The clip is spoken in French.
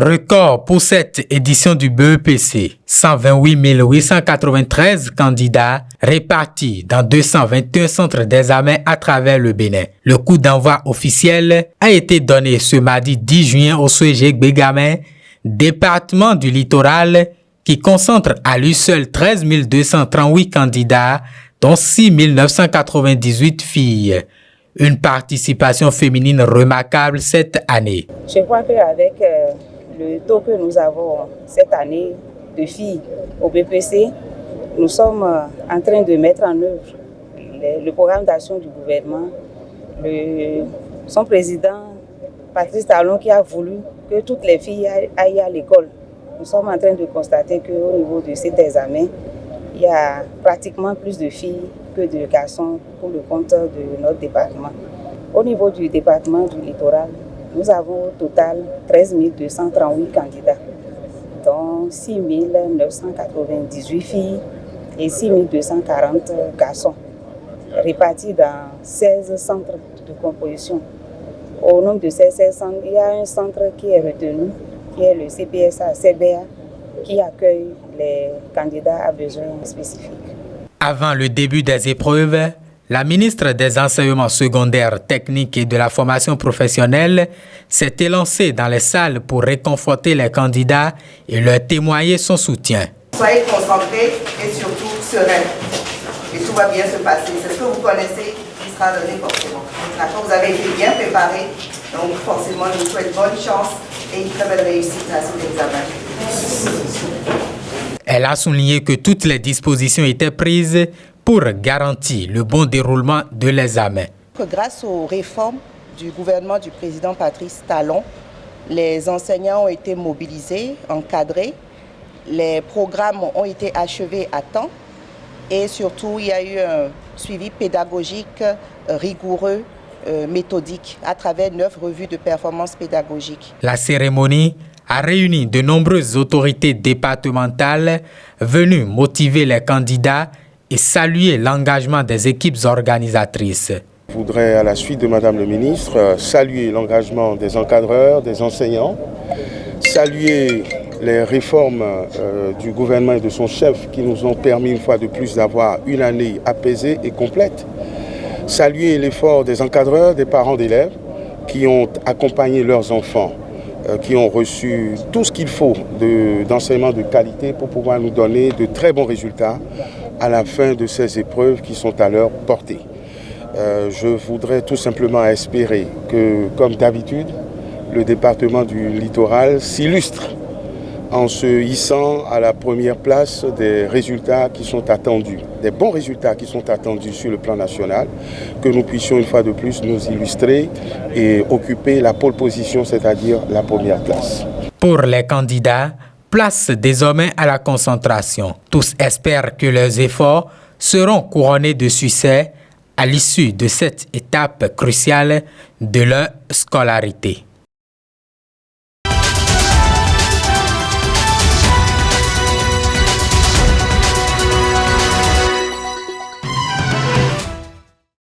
Record pour cette édition du BEPC. 128 893 candidats répartis dans 221 centres d'examen à travers le Bénin. Le coup d'envoi officiel a été donné ce mardi 10 juin au CEG Bégamin, département du littoral, qui concentre à lui seul 13 238 candidats, dont 6 998 filles. Une participation féminine remarquable cette année. Je crois qu'avec le taux que nous avons cette année de filles au BPC, nous sommes en train de mettre en œuvre le programme d'action du gouvernement. Son président, Patrice Talon, qui a voulu que toutes les filles aillent à l'école. Nous sommes en train de constater qu'au niveau de cet examen, il y a pratiquement plus de filles que de garçons pour le compte de notre département. Au niveau du département du littoral, nous avons au total 13 238 candidats, dont 6 998 filles et 6 240 garçons, répartis dans 16 centres de composition. Au nombre de ces 16 centres, il y a un centre qui est retenu, qui est le CPSA-CBA, qui accueille les candidats à besoins spécifiques. Avant le début des épreuves, la ministre des Enseignements secondaires, techniques et de la formation professionnelle s'est élancée dans les salles pour réconforter les candidats et leur témoigner son soutien. Soyez concentrés et surtout sereins. Et tout va bien se passer. C'est ce que vous connaissez qui sera donné forcément. D'accord, vous avez été bien préparés, donc forcément je vous souhaite bonne chance et une très belle réussite à cet examen. Elle a souligné que toutes les dispositions étaient prises pour garantir le bon déroulement de l'examen. Grâce aux réformes du gouvernement du président Patrice Talon, les enseignants ont été mobilisés, encadrés, les programmes ont été achevés à temps et surtout il y a eu un suivi pédagogique rigoureux, méthodique à travers 9 revues de performance pédagogique. La cérémonie a réuni de nombreuses autorités départementales venues motiver les candidats et saluer l'engagement des équipes organisatrices. Je voudrais, à la suite de Madame le ministre, saluer l'engagement des encadreurs, des enseignants, saluer les réformes du gouvernement et de son chef qui nous ont permis une fois de plus d'avoir une année apaisée et complète. Saluer l'effort des encadreurs, des parents d'élèves qui ont accompagné leurs enfants, qui ont reçu tout ce qu'il faut d'enseignement de qualité pour pouvoir nous donner de très bons résultats à la fin de ces épreuves qui sont à leur portée. Je voudrais tout simplement espérer que, comme d'habitude, le département du littoral s'illustre en se hissant à la première place des résultats qui sont attendus, des bons résultats qui sont attendus sur le plan national, que nous puissions une fois de plus nous illustrer et occuper la pole position, c'est-à-dire la première place. Pour les candidats, place désormais à la concentration. Tous espèrent que leurs efforts seront couronnés de succès à l'issue de cette étape cruciale de leur scolarité.